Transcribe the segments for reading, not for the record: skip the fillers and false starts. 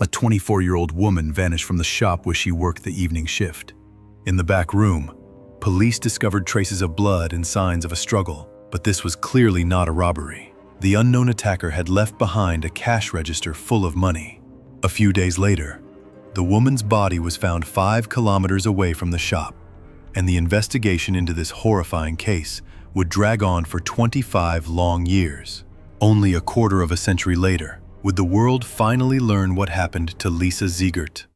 A 24-year-old woman vanished from the shop where she worked the evening shift. In the back room, police discovered traces of blood and signs of a struggle, but this was clearly not a robbery. The unknown attacker had left behind a cash register full of money. A few days later, the woman's body was found 5 kilometers away from the shop, and the investigation into this horrifying case would drag on for 25 long years. Only a quarter of a century later, would the world finally learn what happened to Lisa Ziegert.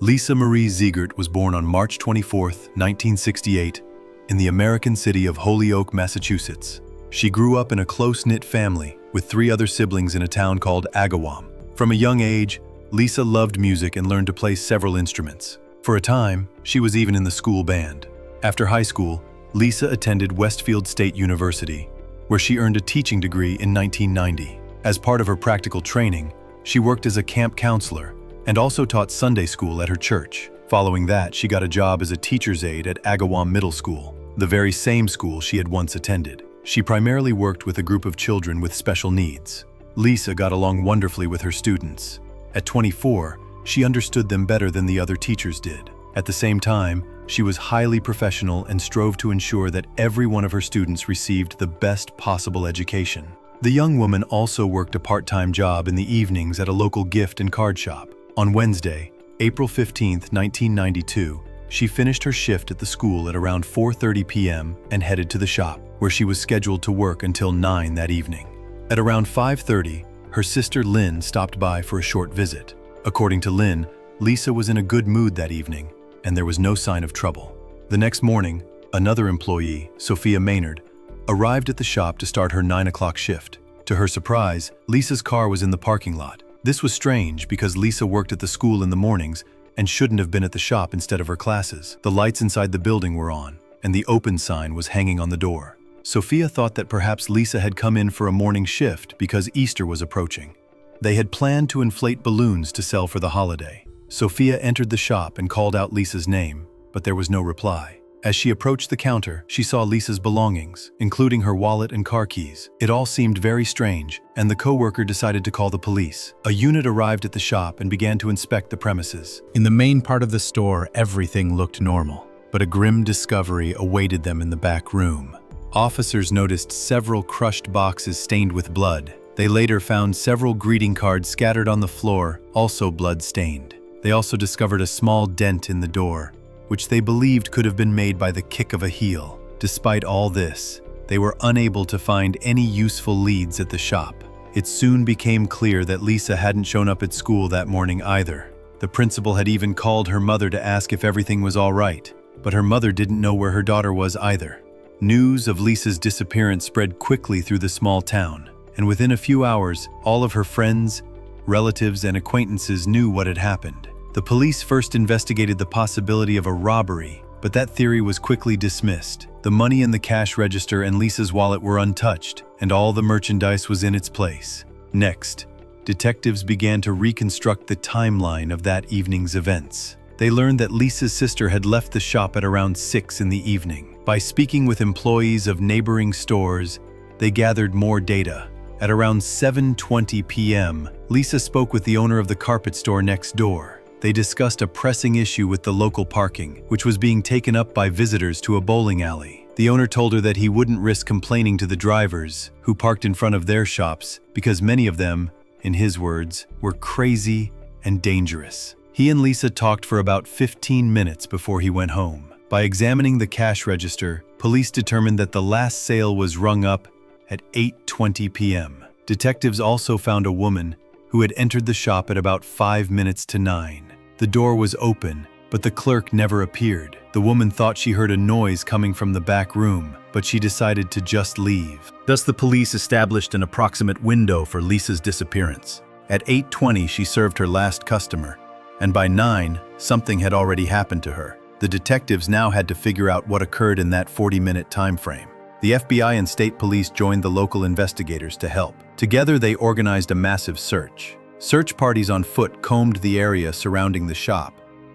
Lisa Marie Ziegert was born on March 24, 1968, in the American city of Holyoke, Massachusetts. She grew up in a close-knit family with 3 other siblings in a town called Agawam. From a young age, Lisa loved music and learned to play several instruments. For a time, she was even in the school band. After high school, Lisa attended Westfield State University, where she earned a teaching degree in 1990. As part of her practical training, she worked as a camp counselor and also taught Sunday school at her church. Following that, she got a job as a teacher's aide at Agawam Middle School, the very same school she had once attended. She primarily worked with a group of children with special needs. Lisa got along wonderfully with her students. At 24, she understood them better than the other teachers did. At the same time, she was highly professional and strove to ensure that every one of her students received the best possible education. The young woman also worked a part-time job in the evenings at a local gift and card shop. On Wednesday, April 15, 1992, she finished her shift at the school at around 4:30 p.m. and headed to the shop, where she was scheduled to work until 9 that evening. At around 5:30, her sister Lynn stopped by for a short visit. According to Lynn, Lisa was in a good mood that evening, and there was no sign of trouble. The next morning, another employee, Sophia Maynard, arrived at the shop to start her 9 o'clock shift. To her surprise, Lisa's car was in the parking lot. This was strange because Lisa worked at the school in the mornings and shouldn't have been at the shop instead of her classes. The lights inside the building were on, and the open sign was hanging on the door. Sophia thought that perhaps Lisa had come in for a morning shift because Easter was approaching. They had planned to inflate balloons to sell for the holiday. Sophia entered the shop and called out Lisa's name, but there was no reply. As she approached the counter, she saw Lisa's belongings, including her wallet and car keys. It all seemed very strange, and the co-worker decided to call the police. A unit arrived at the shop and began to inspect the premises. In the main part of the store, everything looked normal, but a grim discovery awaited them in the back room. Officers noticed several crushed boxes stained with blood. They later found several greeting cards scattered on the floor, also blood-stained. They also discovered a small dent in the door, which they believed could have been made by the kick of a heel. Despite all this, they were unable to find any useful leads at the shop. It soon became clear that Lisa hadn't shown up at school that morning either. The principal had even called her mother to ask if everything was all right, but her mother didn't know where her daughter was either. News of Lisa's disappearance spread quickly through the small town, and within a few hours, all of her friends, relatives, and acquaintances knew what had happened. The police first investigated the possibility of a robbery, but that theory was quickly dismissed. The money in the cash register and Lisa's wallet were untouched, and all the merchandise was in its place. Next, detectives began to reconstruct the timeline of that evening's events. They learned that Lisa's sister had left the shop at around 6 in the evening. By speaking with employees of neighboring stores, they gathered more data. At around 7:20 p.m., Lisa spoke with the owner of the carpet store next door. They discussed a pressing issue with the local parking, which was being taken up by visitors to a bowling alley. The owner told her that he wouldn't risk complaining to the drivers who parked in front of their shops because many of them, in his words, were crazy and dangerous. He and Lisa talked for about 15 minutes before he went home. By examining the cash register, police determined that the last sale was rung up at 8:20 p.m. Detectives also found a woman who had entered the shop at about 5 minutes to 9. The door was open, but the clerk never appeared. The woman thought she heard a noise coming from the back room, but she decided to just leave. Thus, the police established an approximate window for Lisa's disappearance. At 8:20, she served her last customer, and by 9, something had already happened to her. The detectives now had to figure out what occurred in that 40-minute time frame. The FBI and state police joined the local investigators to help. Together, they organized a massive search. Search parties on foot combed the area surrounding the shop,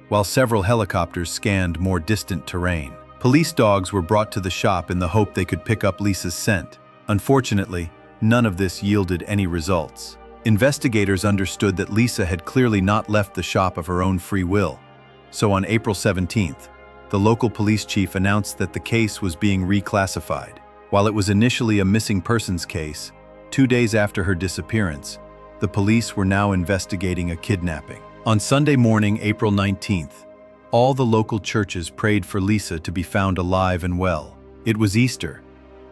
while several helicopters scanned more distant terrain. Police dogs were brought to the shop in the hope they could pick up Lisa's scent. Unfortunately, none of this yielded any results. Investigators understood that Lisa had clearly not left the shop of her own free will. So on April 17th, the local police chief announced that the case was being reclassified. While it was initially a missing persons case, 2 days after her disappearance, the police were now investigating a kidnapping. On Sunday morning, April 19th, all the local churches prayed for Lisa to be found alive and well. It was Easter,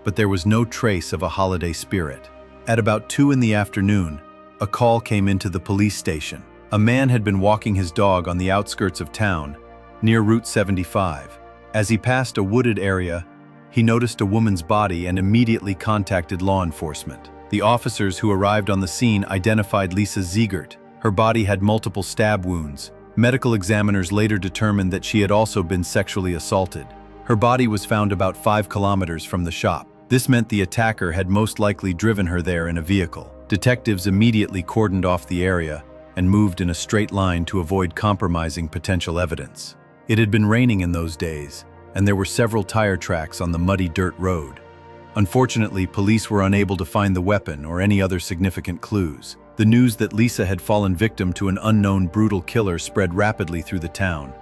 but there was no trace of a holiday spirit. At about 2 in the afternoon, a call came into the police station. A man had been walking his dog on the outskirts of town, near Route 75. As he passed a wooded area, he noticed a woman's body and immediately contacted law enforcement. The officers who arrived on the scene identified Lisa Ziegert. Her body had multiple stab wounds. Medical examiners later determined that she had also been sexually assaulted. Her body was found about 5 kilometers from the shop. This meant the attacker had most likely driven her there in a vehicle. Detectives immediately cordoned off the area and moved in a straight line to avoid compromising potential evidence. It had been raining in those days, and there were several tire tracks on the muddy dirt road. Unfortunately, police were unable to find the weapon or any other significant clues. The news that Lisa had fallen victim to an unknown brutal killer spread rapidly through the town.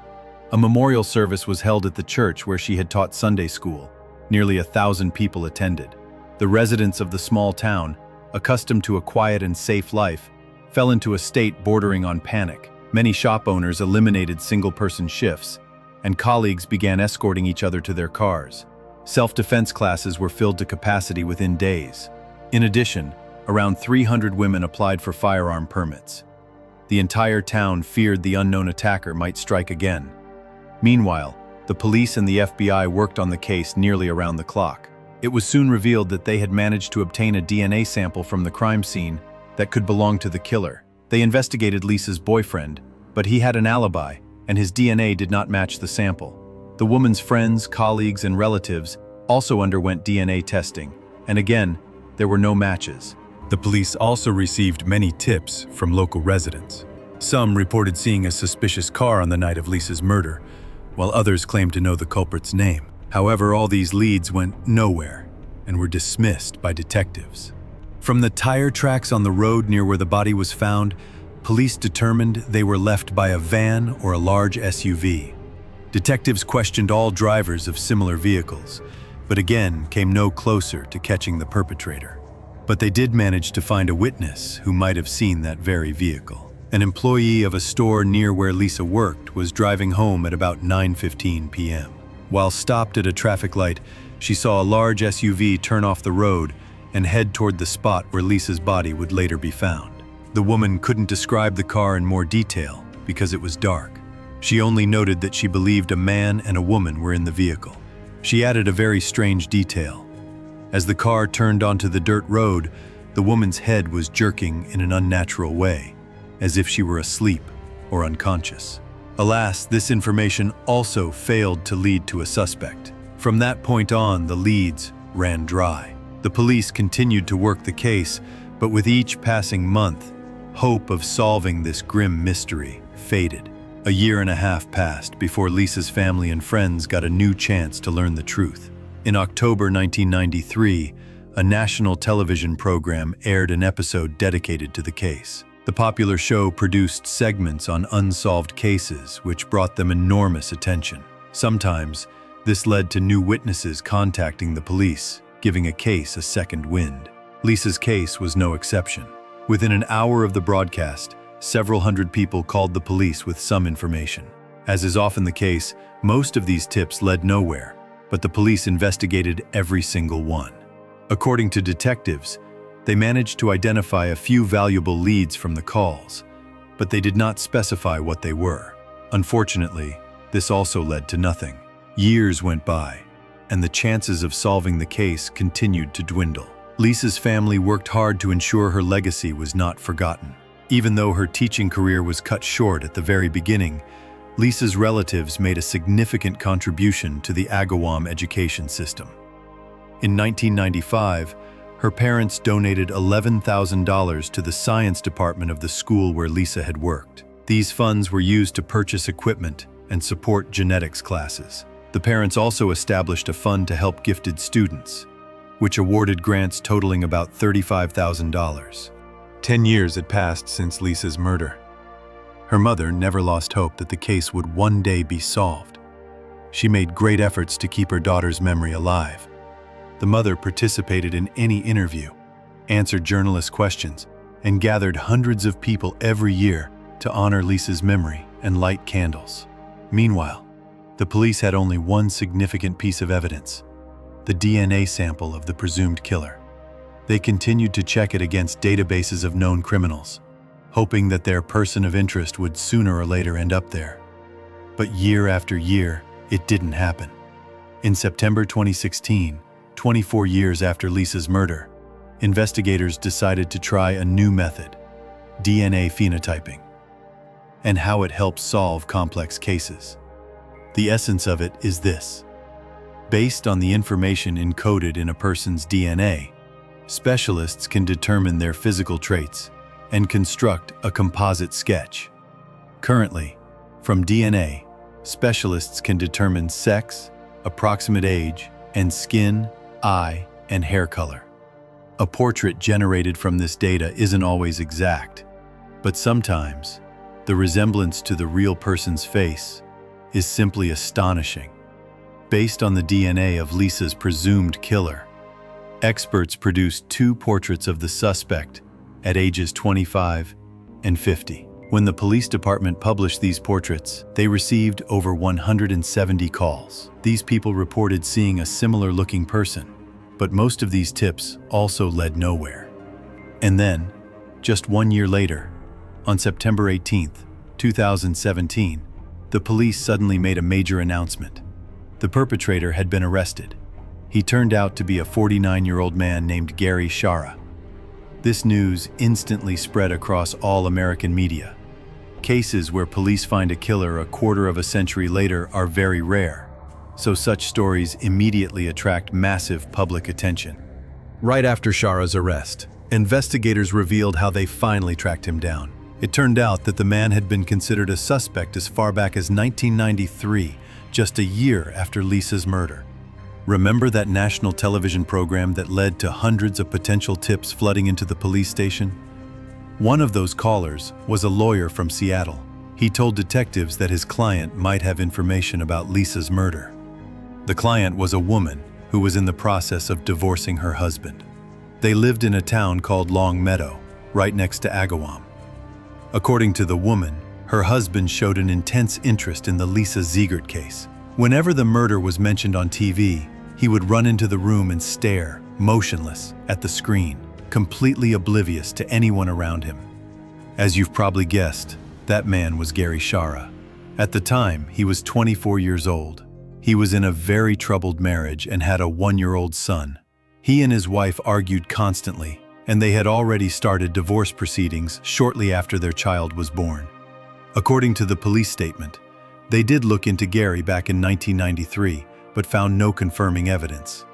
A memorial service was held at the church where she had taught Sunday school. Nearly 1,000 people attended. The residents of the small town, accustomed to a quiet and safe life, fell into a state bordering on panic. Many shop owners eliminated single-person shifts, and colleagues began escorting each other to their cars. Self-defense classes were filled to capacity within days. In addition, around 300 women applied for firearm permits. The entire town feared the unknown attacker might strike again. Meanwhile, the police and the FBI worked on the case nearly around the clock. It was soon revealed that they had managed to obtain a DNA sample from the crime scene that could belong to the killer. They investigated Lisa's boyfriend, but he had an alibi, and his DNA did not match the sample. The woman's friends, colleagues, and relatives also underwent DNA testing, and again, there were no matches. The police also received many tips from local residents. Some reported seeing a suspicious car on the night of Lisa's murder, while others claimed to know the culprit's name. However, all these leads went nowhere and were dismissed by detectives. From the tire tracks on the road near where the body was found, police determined they were left by a van or a large SUV. Detectives questioned all drivers of similar vehicles, but again came no closer to catching the perpetrator. But they did manage to find a witness who might have seen that very vehicle. An employee of a store near where Lisa worked was driving home at about 9:15 p.m. While stopped at a traffic light, she saw a large SUV turn off the road and head toward the spot where Lisa's body would later be found. The woman couldn't describe the car in more detail because it was dark. She only noted that she believed a man and a woman were in the vehicle. She added a very strange detail. As the car turned onto the dirt road, the woman's head was jerking in an unnatural way, as if she were asleep or unconscious. Alas, this information also failed to lead to a suspect. From that point on, the leads ran dry. The police continued to work the case, but with each passing month, hope of solving this grim mystery faded. A year and a half passed before Lisa's family and friends got a new chance to learn the truth. In October 1993, a national television program aired an episode dedicated to the case. The popular show produced segments on unsolved cases, which brought them enormous attention. Sometimes, this led to new witnesses contacting the police, giving a case a second wind. Lisa's case was no exception. Within an hour of the broadcast, several hundred people called the police with some information. As is often the case, most of these tips led nowhere, but the police investigated every single one. According to detectives, they managed to identify a few valuable leads from the calls, but they did not specify what they were. Unfortunately, this also led to nothing. Years went by, and the chances of solving the case continued to dwindle. Lisa's family worked hard to ensure her legacy was not forgotten. Even though her teaching career was cut short at the very beginning, Lisa's relatives made a significant contribution to the Agawam education system. In 1995, her parents donated $11,000 to the science department of the school where Lisa had worked. These funds were used to purchase equipment and support genetics classes. The parents also established a fund to help gifted students, which awarded grants totaling about $35,000. 10 years had passed since Lisa's murder. Her mother never lost hope that the case would one day be solved. She made great efforts to keep her daughter's memory alive. The mother participated in any interview, answered journalists' questions, and gathered hundreds of people every year to honor Lisa's memory and light candles. Meanwhile, the police had only one significant piece of evidence: the DNA sample of the presumed killer. They continued to check it against databases of known criminals, hoping that their person of interest would sooner or later end up there. But year after year, it didn't happen. In September 2016, 24 years after Lisa's murder, investigators decided to try a new method: DNA phenotyping, and how it helps solve complex cases. The essence of it is this: based on the information encoded in a person's DNA, specialists can determine their physical traits and construct a composite sketch. Currently, from DNA, specialists can determine sex, approximate age, and skin, eye, and hair color. A portrait generated from this data isn't always exact, but sometimes the resemblance to the real person's face is simply astonishing. Based on the DNA of Lisa's presumed killer, experts produced 2 portraits of the suspect at ages 25 and 50. When the police department published these portraits, they received over 170 calls. These people reported seeing a similar-looking person, but most of these tips also led nowhere. And then, just 1 year later, on September 18, 2017, the police suddenly made a major announcement. The perpetrator had been arrested. He turned out to be a 49-year-old man named Gary Shara. This news instantly spread across all American media. Cases where police find a killer a quarter of a century later are very rare, so such stories immediately attract massive public attention. Right after Shara's arrest, investigators revealed how they finally tracked him down. It turned out that the man had been considered a suspect as far back as 1993, just a year after Lisa's murder. Remember that national television program that led to hundreds of potential tips flooding into the police station? One of those callers was a lawyer from Seattle. He told detectives that his client might have information about Lisa's murder. The client was a woman who was in the process of divorcing her husband. They lived in a town called Long Meadow, right next to Agawam. According to the woman, her husband showed an intense interest in the Lisa Ziegert case. Whenever the murder was mentioned on TV, he would run into the room and stare, motionless, at the screen, completely oblivious to anyone around him. As you've probably guessed, that man was Gary Shara. At the time, he was 24 years old. He was in a very troubled marriage and had a 1-year-old son. He and his wife argued constantly, and they had already started divorce proceedings shortly after their child was born. According to the police statement, they did look into Gary back in 1993, but found no confirming evidence.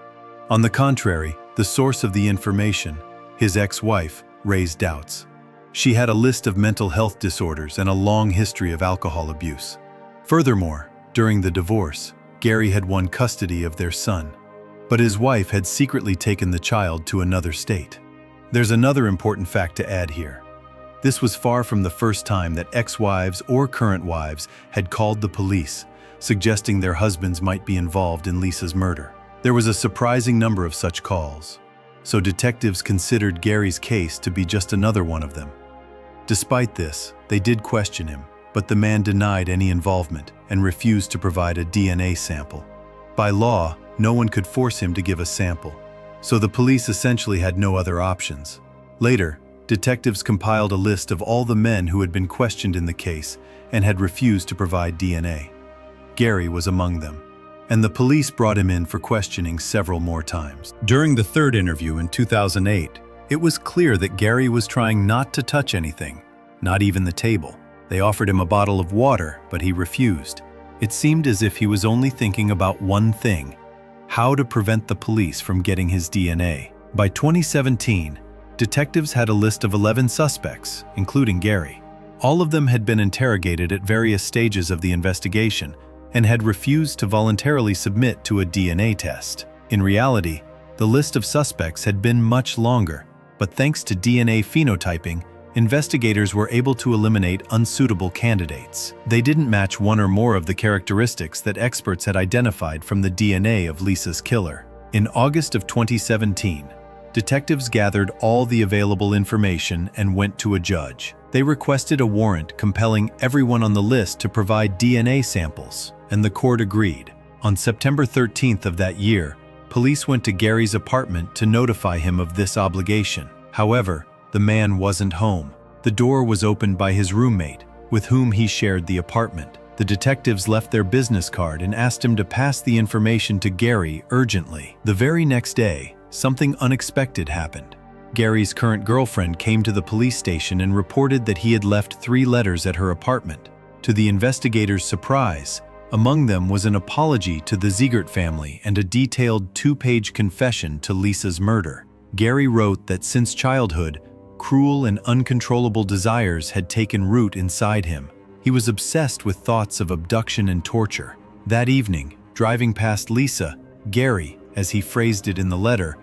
On the contrary, the source of the information, his ex-wife, raised doubts. She had a list of mental health disorders and a long history of alcohol abuse. Furthermore, during the divorce, Gary had won custody of their son, but his wife had secretly taken the child to another state. There's another important fact to add here. This was far from the first time that ex-wives or current wives had called the police, suggesting their husbands might be involved in Lisa's murder. There was a surprising number of such calls, so detectives considered Gary's case to be just another one of them. Despite this, they did question him, but the man denied any involvement and refused to provide a DNA sample. By law, no one could force him to give a sample, so the police essentially had no other options. Later, detectives compiled a list of all the men who had been questioned in the case and had refused to provide DNA. Gary was among them, and the police brought him in for questioning several more times. During the third interview in 2008, it was clear that Gary was trying not to touch anything, not even the table. They offered him a bottle of water, but he refused. It seemed as if he was only thinking about one thing: how to prevent the police from getting his DNA. By 2017, detectives had a list of 11 suspects, including Gary. All of them had been interrogated at various stages of the investigation and had refused to voluntarily submit to a DNA test. In reality, the list of suspects had been much longer, But thanks to DNA phenotyping, investigators were able to eliminate unsuitable candidates. They didn't match one or more of the characteristics that experts had identified from the DNA of Lisa's killer. In August of 2017, detectives gathered all the available information and went to a judge. They requested a warrant compelling everyone on the list to provide DNA samples, and the court agreed. On September 13th of that year, police went to Gary's apartment to notify him of this obligation. However, the man wasn't home. The door was opened by his roommate, with whom he shared the apartment. The detectives left their business card and asked him to pass the information to Gary urgently. The very next day, something unexpected happened. Gary's current girlfriend came to the police station and reported that he had left 3 letters at her apartment. To the investigators' surprise, among them was an apology to the Ziegert family and a detailed 2-page confession to Lisa's murder. Gary wrote that since childhood, cruel and uncontrollable desires had taken root inside him. He was obsessed with thoughts of abduction and torture. That evening, driving past Lisa, Gary, as he phrased it in the letter,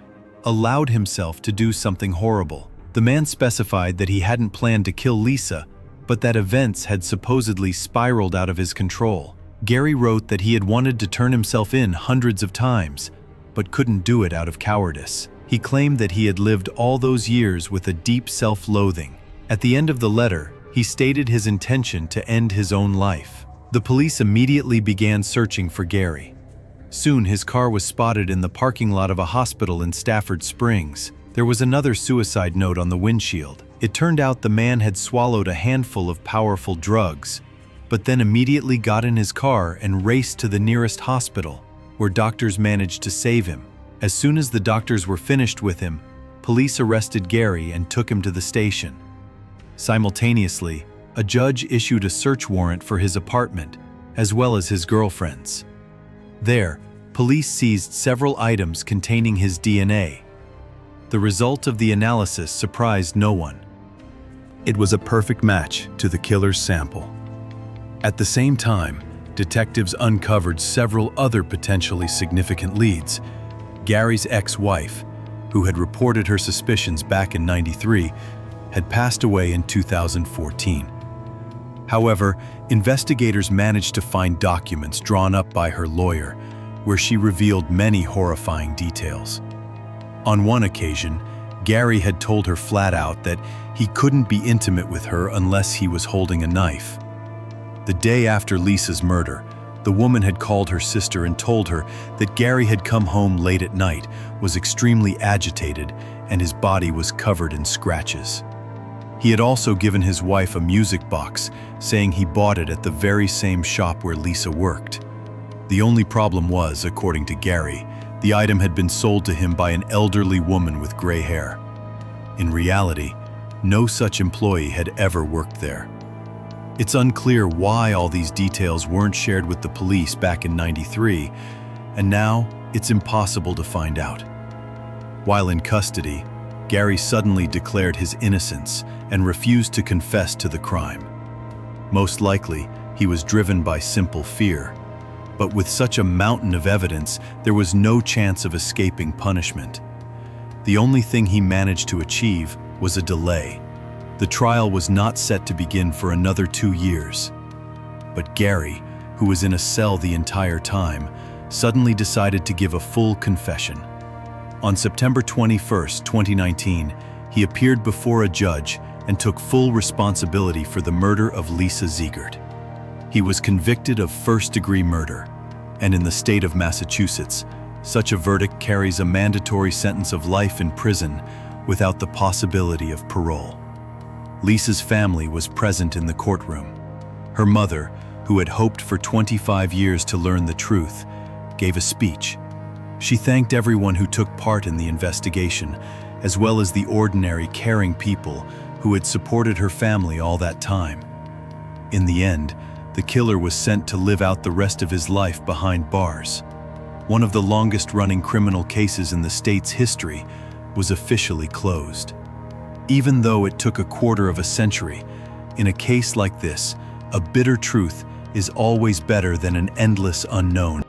allowed himself to do something horrible. The man specified that he hadn't planned to kill Lisa, but that events had supposedly spiraled out of his control. Gary wrote that he had wanted to turn himself in hundreds of times, but couldn't do it out of cowardice. He claimed that he had lived all those years with a deep self-loathing. At the end of the letter, he stated his intention to end his own life. The police immediately began searching for Gary. Soon his car was spotted in the parking lot of a hospital in Stafford Springs. There was another suicide note on the windshield. It turned out the man had swallowed a handful of powerful drugs, but then immediately got in his car and raced to the nearest hospital, where doctors managed to save him. As soon as the doctors were finished with him, police arrested Gary and took him to the station. Simultaneously, a judge issued a search warrant for his apartment, as well as his girlfriend's. There, police seized several items containing his DNA. The result of the analysis surprised no one. It was a perfect match to the killer's sample. At the same time, detectives uncovered several other potentially significant leads. Gary's ex-wife, who had reported her suspicions back in '93, had passed away in 2014. However, investigators managed to find documents drawn up by her lawyer, where she revealed many horrifying details. On one occasion, Gary had told her flat out that he couldn't be intimate with her unless he was holding a knife. The day after Lisa's murder, the woman had called her sister and told her that Gary had come home late at night, was extremely agitated, and his body was covered in scratches. He had also given his wife a music box, saying he bought it at the very same shop where Lisa worked. The only problem was, according to Gary, the item had been sold to him by an elderly woman with gray hair. In reality, no such employee had ever worked there. It's unclear why all these details weren't shared with the police back in '93, and now it's impossible to find out. While in custody, Gary suddenly declared his innocence and refused to confess to the crime. Most likely, he was driven by simple fear. But with such a mountain of evidence, there was no chance of escaping punishment. The only thing he managed to achieve was a delay. The trial was not set to begin for another 2 years. But Gary, who was in a cell the entire time, suddenly decided to give a full confession. On September 21, 2019, he appeared before a judge and took full responsibility for the murder of Lisa Ziegert. He was convicted of first-degree murder, and in the state of Massachusetts, such a verdict carries a mandatory sentence of life in prison without the possibility of parole. Lisa's family was present in the courtroom. Her mother, who had hoped for 25 years to learn the truth, gave a speech. She thanked everyone who took part in the investigation, as well as the ordinary, caring people who had supported her family all that time. In the end, the killer was sent to live out the rest of his life behind bars. One of the longest-running criminal cases in the state's history was officially closed. Even though it took a quarter of a century, in a case like this, a bitter truth is always better than an endless unknown.